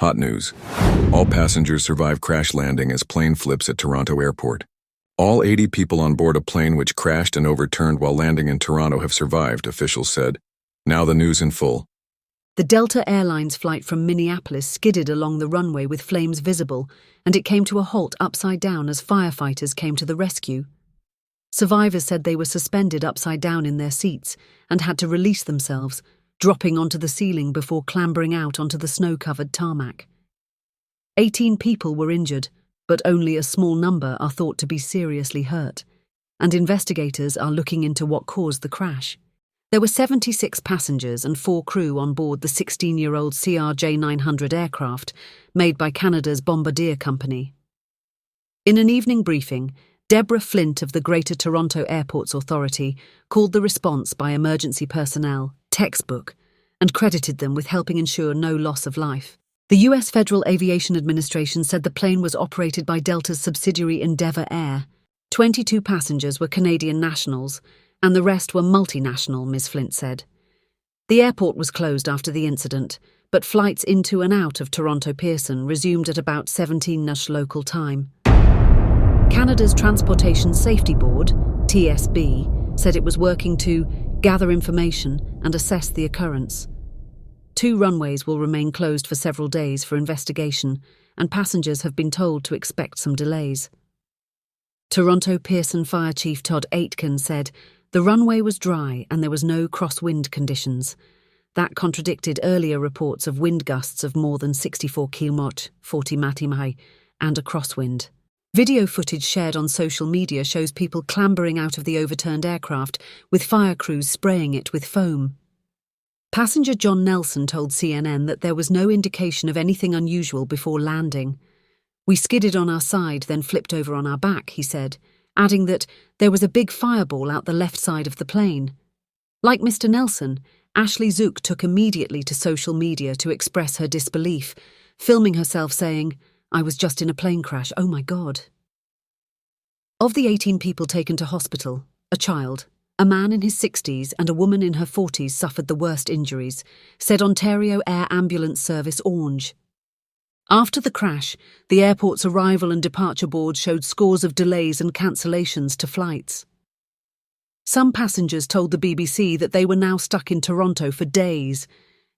Hot news. All passengers survive crash landing as plane flips at Toronto Airport. All 80 people on board a plane which crashed and overturned while landing in Toronto have survived, officials said. Now the news in full. The Delta Airlines flight from Minneapolis skidded along the runway with flames visible, and it came to a halt upside down as firefighters came to the rescue. Survivors said they were suspended upside down in their seats and had to release themselves, dropping onto the ceiling before clambering out onto the snow-covered tarmac. 18 people were injured, but only a small number are thought to be seriously hurt, and investigators are looking into what caused the crash. There were 76 passengers and 4 crew on board the 16-year-old CRJ-900 aircraft made by Canada's Bombardier Company. In an evening briefing, Deborah Flint of the Greater Toronto Airports Authority called the response by emergency personnel textbook and credited them with helping ensure no loss of life. The U.S. Federal Aviation Administration said the plane was operated by Delta's subsidiary Endeavour Air. 22 passengers were Canadian nationals, and the rest were multinational, Ms. Flint said. The airport was closed after the incident, but flights into and out of Toronto Pearson resumed at about 17:00 local time. Canada's Transportation Safety Board, TSB, said it was working to gather information and assess the occurrence. 2 runways will remain closed for several days for investigation, and passengers have been told to expect some delays. Toronto Pearson Fire Chief Todd Aitken said the runway was dry and there was no crosswind conditions. That contradicted earlier reports of wind gusts of more than 64 km, 40 mph, and a crosswind. Video footage shared on social media shows people clambering out of the overturned aircraft, with fire crews spraying it with foam. Passenger John Nelson told CNN that there was no indication of anything unusual before landing. "We skidded on our side, then flipped over on our back," he said, adding that there was a big fireball out the left side of the plane. Like Mr. Nelson, Ashley Zook took immediately to social media to express her disbelief, filming herself saying, "I was just in a plane crash, oh my God." Of the 18 people taken to hospital, a child, a man in his 60s and a woman in her 40s suffered the worst injuries, said Ontario Air Ambulance Service Orange. After the crash, the airport's arrival and departure board showed scores of delays and cancellations to flights. Some passengers told the BBC that they were now stuck in Toronto for days.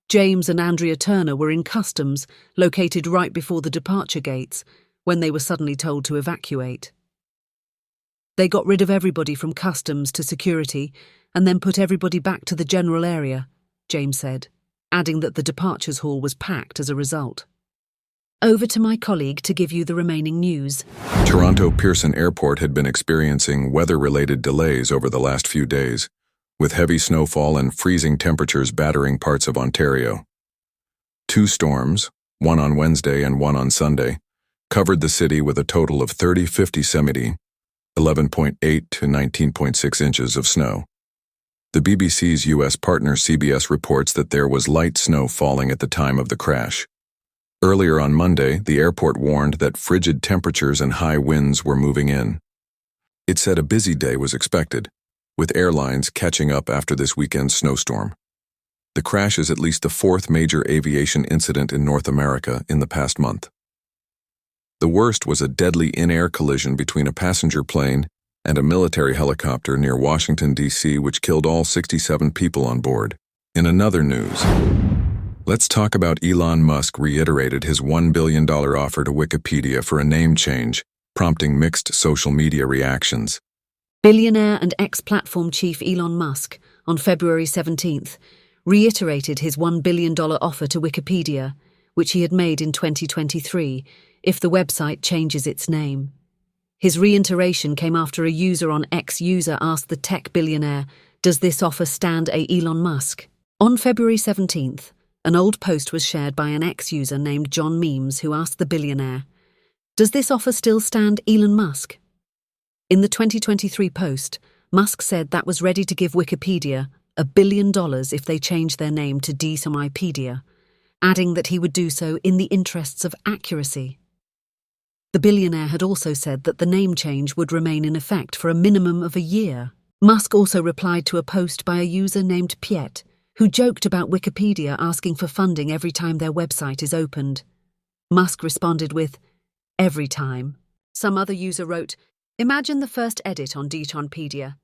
James and Andrea Turner were in customs, located right before the departure gates, when they were suddenly told to evacuate. "They got rid of everybody from customs to security and then put everybody back to the general area," James said, adding that the departures hall was packed as a result. Over to my colleague to give you the remaining news. Toronto Pearson Airport had been experiencing weather-related delays over the last few days, with heavy snowfall and freezing temperatures battering parts of Ontario. 2 storms, one on Wednesday and one on Sunday, covered the city with a total of 30-50 cm, 11.8 to 19.6 inches of snow. The BBC's U.S. partner CBS reports that there was light snow falling at the time of the crash. Earlier on Monday, the airport warned that frigid temperatures and high winds were moving in. It said a busy day was expected, with airlines catching up after this weekend's snowstorm. The crash is at least the 4th major aviation incident in North America in the past month. The worst was a deadly in-air collision between a passenger plane and a military helicopter near Washington, D.C., which killed all 67 people on board. In another news, let's talk about Elon Musk reiterated his $1 billion offer to Wikipedia for a name change, prompting mixed social media reactions. Billionaire and ex-platform chief Elon Musk, on February 17th, reiterated his $1 billion offer to Wikipedia, which he had made in 2023, if the website changes its name. His reiteration came after a user on X asked the tech billionaire, "Does this offer stand a Elon Musk?" On February 17th, an old post was shared by an ex-user named John Memes who asked the billionaire, "Does this offer still stand Elon Musk?" In the 2023 post, Musk said that was ready to give Wikipedia $1 billion if they changed their name to Desomipedia, adding that he would do so in the interests of accuracy. The billionaire had also said that the name change would remain in effect for a minimum of a year. Musk also replied to a post by a user named Piet, who joked about Wikipedia asking for funding every time their website is opened. Musk responded with, "Every time." Some other user wrote, "Imagine the first edit on Detonpedia.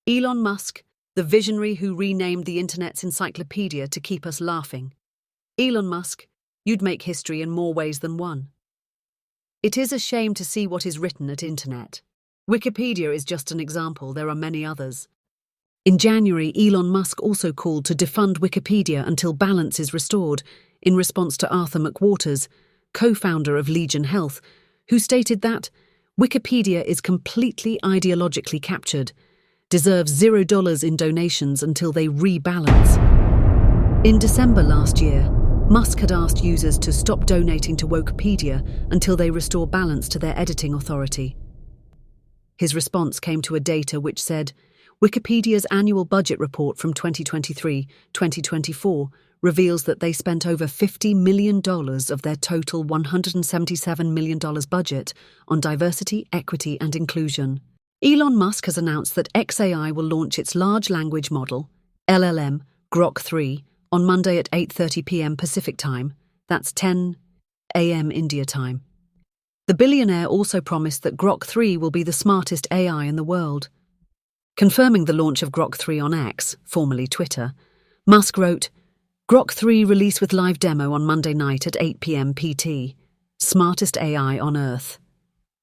Elon Musk, the visionary who renamed the internet's encyclopedia to keep us laughing. Elon Musk, you'd make history in more ways than one." It is a shame to see what is written at internet. Wikipedia is just an example, there are many others. In January, Elon Musk also called to defund Wikipedia until balance is restored, in response to Arthur McWaters, co-founder of Legion Health, who stated that Wikipedia is completely ideologically captured, deserves $0 in donations until they rebalance. In December last year, Musk had asked users to stop donating to Wikipedia until they restore balance to their editing authority. His response came to a data which said, Wikipedia's annual budget report from 2023-2024 reveals that they spent over $50 million of their total $177 million budget on diversity, equity, and inclusion. Elon Musk has announced that xAI will launch its large language model, LLM, Grok 3, on Monday at 8:30 p.m. Pacific Time, that's 10 a.m. India time. The billionaire also promised that Grok 3 will be the smartest AI in the world. Confirming the launch of Grok 3 on X, formerly Twitter, Musk wrote, Grok 3 release with live demo on Monday night at 8 p.m. PT. Smartest AI on Earth.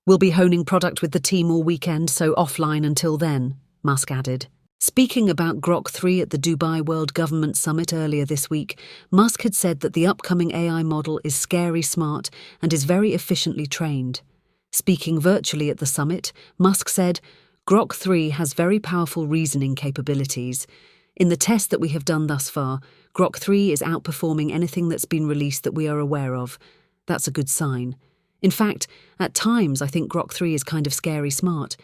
We'll be honing product with the team all weekend, so offline until then, Musk added. Speaking about Grok 3 at the Dubai World Government Summit earlier this week, Musk had said that the upcoming AI model is scary smart and is very efficiently trained. Speaking virtually at the summit, Musk said, Grok 3 has very powerful reasoning capabilities. In the test that we have done thus far, Grok 3 is outperforming anything that's been released that we are aware of. That's a good sign. In fact, at times I think Grok 3 is kind of scary smart.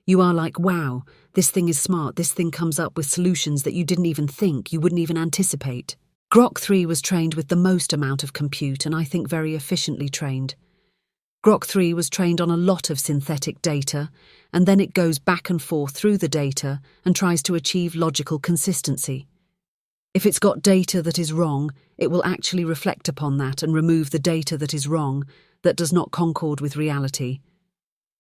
You are like, wow, this thing is smart, this thing comes up with solutions that you didn't even think, you wouldn't even anticipate. Grok 3 was trained with the most amount of compute and I think very efficiently trained. Grok 3 was trained on a lot of synthetic data, and then it goes back and forth through the data and tries to achieve logical consistency. If it's got data that is wrong, it will actually reflect upon that and remove the data that is wrong, that does not concord with reality.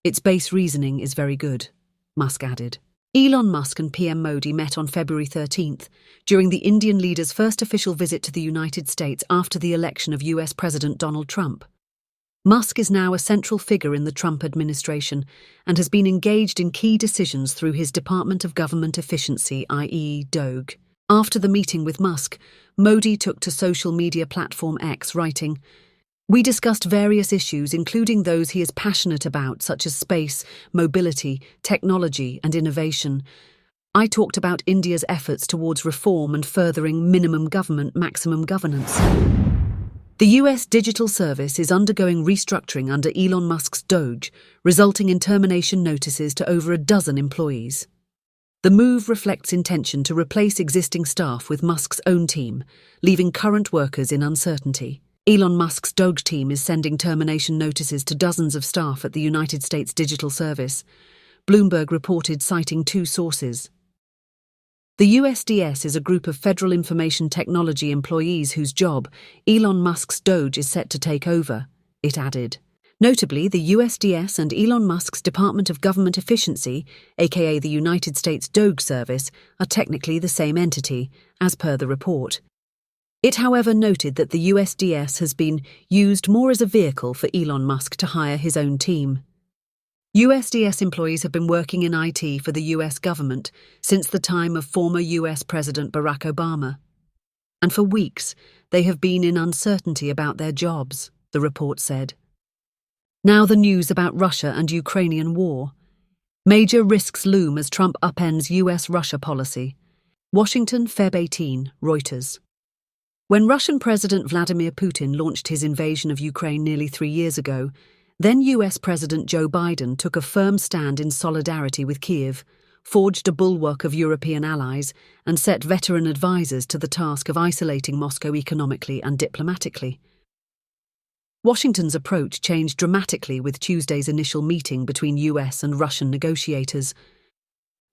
Its base reasoning is very good, Musk added. Elon Musk and PM Modi met on February 13th, during the Indian leader's first official visit to the United States after the election of US President Donald Trump. Musk is now a central figure in the Trump administration and has been engaged in key decisions through his Department of Government Efficiency, i.e. DOGE. After the meeting with Musk, Modi took to social media platform X, writing, "We discussed various issues, including those he is passionate about, such as space, mobility, technology, and innovation. I talked about India's efforts towards reform and furthering minimum government, maximum governance." The US digital service is undergoing restructuring under Elon Musk's DOGE, resulting in termination notices to over a dozen employees. The move reflects intention to replace existing staff with Musk's own team, leaving current workers in uncertainty. Elon Musk's DOGE team is sending termination notices to dozens of staff at the United States Digital Service, Bloomberg reported, citing two sources. The USDS is a group of Federal Information Technology employees whose job Elon Musk's DOGE is set to take over, it added. Notably, the USDS and Elon Musk's Department of Government Efficiency, aka the United States DOGE service, are technically the same entity, as per the report. It, however, noted that the USDS has been used more as a vehicle for Elon Musk to hire his own team. USDS employees have been working in IT for the US government since the time of former US President Barack Obama. And for weeks, they have been in uncertainty about their jobs, the report said. Now the news about Russia and Ukrainian war. Major risks loom as Trump upends US-Russia policy. Washington, Feb 18, Reuters. When Russian President Vladimir Putin launched his invasion of Ukraine nearly 3 years ago, then US President Joe Biden took a firm stand in solidarity with Kyiv, forged a bulwark of European allies, and set veteran advisors to the task of isolating Moscow economically and diplomatically. Washington's approach changed dramatically with Tuesday's initial meeting between US and Russian negotiators.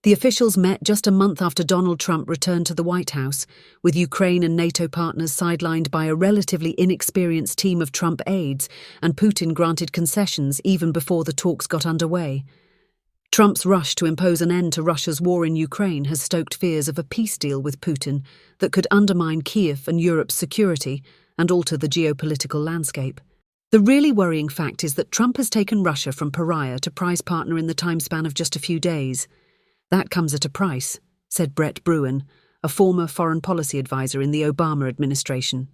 The officials met just a month after Donald Trump returned to the White House, with Ukraine and NATO partners sidelined by a relatively inexperienced team of Trump aides, and Putin granted concessions even before the talks got underway. Trump's rush to impose an end to Russia's war in Ukraine has stoked fears of a peace deal with Putin that could undermine Kyiv and Europe's security and alter the geopolitical landscape. The really worrying fact is that Trump has taken Russia from pariah to prize partner in the time span of just a few days. That comes at a price, said Brett Bruen, a former foreign policy advisor in the Obama administration.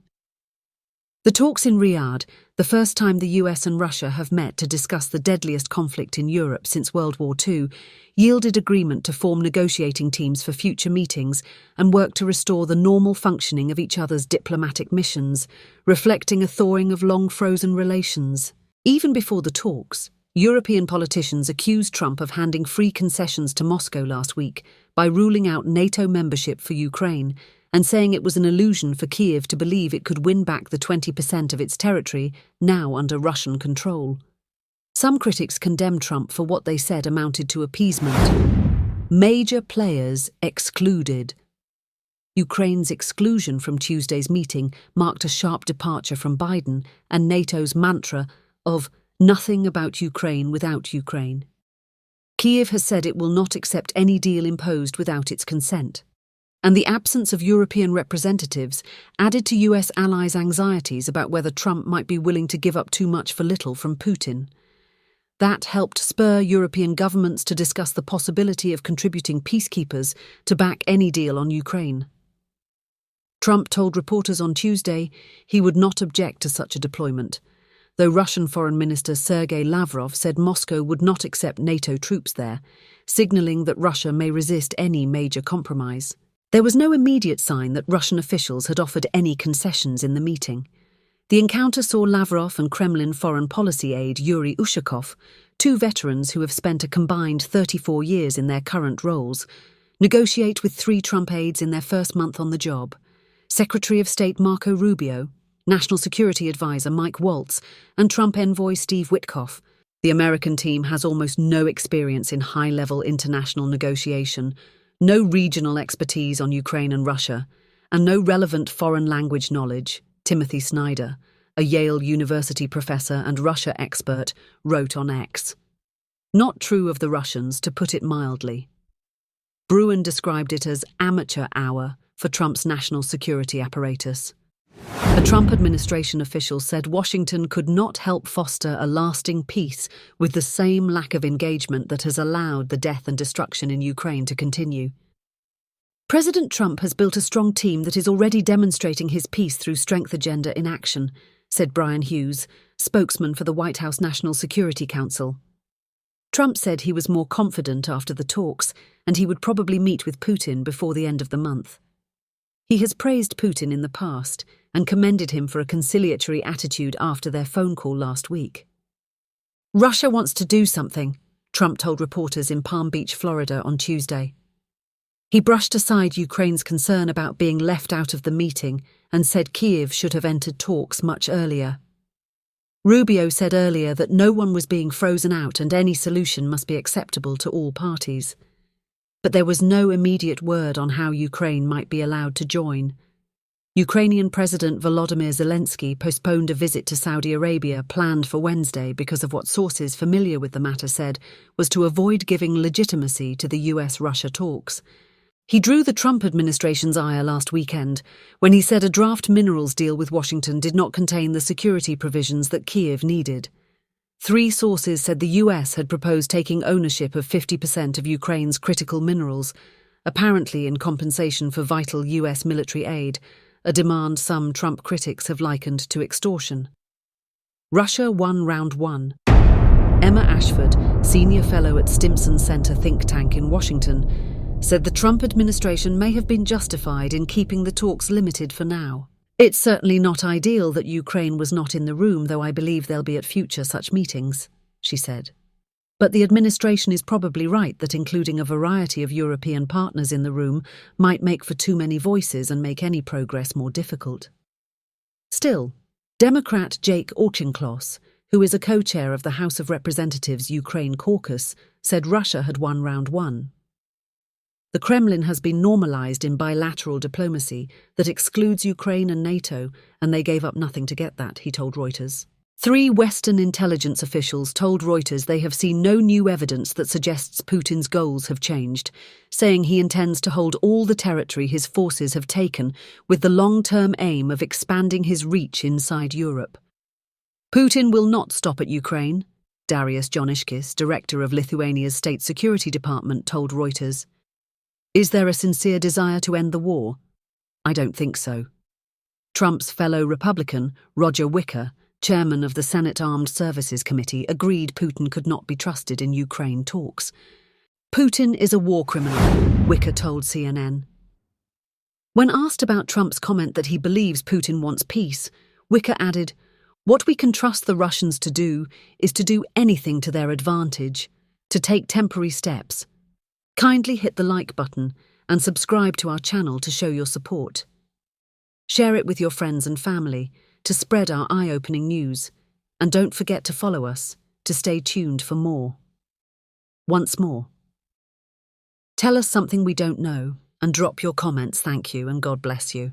The talks in Riyadh, the first time the US and Russia have met to discuss the deadliest conflict in Europe since World War II, yielded agreement to form negotiating teams for future meetings and work to restore the normal functioning of each other's diplomatic missions, reflecting a thawing of long-frozen relations. Even before the talks, European politicians accused Trump of handing free concessions to Moscow last week by ruling out NATO membership for Ukraine and saying it was an illusion for Kyiv to believe it could win back the 20% of its territory now under Russian control. Some critics condemned Trump for what they said amounted to appeasement. Major players excluded. Ukraine's exclusion from Tuesday's meeting marked a sharp departure from Biden and NATO's mantra of nothing about Ukraine without Ukraine. Kyiv has said it will not accept any deal imposed without its consent. And the absence of European representatives added to US allies' anxieties about whether Trump might be willing to give up too much for little from Putin. That helped spur European governments to discuss the possibility of contributing peacekeepers to back any deal on Ukraine. Trump told reporters on Tuesday he would not object to such a deployment, though Russian Foreign Minister Sergei Lavrov said Moscow would not accept NATO troops there, signaling that Russia may resist any major compromise. There was no immediate sign that Russian officials had offered any concessions in the meeting. The encounter saw Lavrov and Kremlin foreign policy aide Yuri Ushakov, two veterans who have spent a combined 34 years in their current roles, negotiate with three Trump aides in their first month on the job: Secretary of State Marco Rubio, National Security Advisor Mike Waltz, and Trump envoy Steve Witkoff. The American team has almost no experience in high-level international negotiation, no regional expertise on Ukraine and Russia, and no relevant foreign language knowledge, Timothy Snyder, a Yale University professor and Russia expert, wrote on X. Not true of the Russians, to put it mildly. Bruen described it as amateur hour for Trump's national security apparatus. A Trump administration official said Washington could not help foster a lasting peace with the same lack of engagement that has allowed the death and destruction in Ukraine to continue. President Trump has built a strong team that is already demonstrating his peace through strength agenda in action, said Brian Hughes, spokesman for the White House National Security Council. Trump said he was more confident after the talks, and he would probably meet with Putin before the end of the month. He has praised Putin in the past and commended him for a conciliatory attitude after their phone call last week. Russia wants to do something, Trump told reporters in Palm Beach, Florida on Tuesday. He brushed aside Ukraine's concern about being left out of the meeting and said Kyiv should have entered talks much earlier. Rubio said earlier that no one was being frozen out and any solution must be acceptable to all parties. But there was no immediate word on how Ukraine might be allowed to join. Ukrainian President Volodymyr Zelensky postponed a visit to Saudi Arabia planned for Wednesday because of what sources familiar with the matter said was to avoid giving legitimacy to the US-Russia talks. He drew the Trump administration's ire last weekend when he said a draft minerals deal with Washington did not contain the security provisions that Kyiv needed. Three sources said the US had proposed taking ownership of 50% of Ukraine's critical minerals, apparently in compensation for vital US military aid, a demand some Trump critics have likened to extortion. Russia won round one. Emma Ashford, senior fellow at Stimson Center think tank in Washington, said the Trump administration may have been justified in keeping the talks limited for now. It's certainly not ideal that Ukraine was not in the room, though I believe they'll be at future such meetings, she said. But the administration is probably right that including a variety of European partners in the room might make for too many voices and make any progress more difficult. Still, Democrat Jake Auchincloss, who is a co-chair of the House of Representatives Ukraine caucus, said Russia had won round one. The Kremlin has been normalized in bilateral diplomacy that excludes Ukraine and NATO, and they gave up nothing to get that, he told Reuters. 3 Western intelligence officials told Reuters they have seen no new evidence that suggests Putin's goals have changed, saying he intends to hold all the territory his forces have taken with the long-term aim of expanding his reach inside Europe. Putin will not stop at Ukraine, Darius Jonuškis, director of Lithuania's State Security Department, told Reuters. Is there a sincere desire to end the war? I don't think so. Trump's fellow Republican, Roger Wicker, chairman of the Senate Armed Services Committee, agreed Putin could not be trusted in Ukraine talks. Putin is a war criminal, Wicker told CNN. When asked about Trump's comment that he believes Putin wants peace, Wicker added, "What we can trust the Russians to do is to do anything to their advantage, to take temporary steps. Kindly hit the like button and subscribe to our channel to show your support. Share it with your friends and family to spread our eye-opening news, and don't forget to follow us to stay tuned for more." Once more, tell us something we don't know and drop your comments. Thank you and God bless you.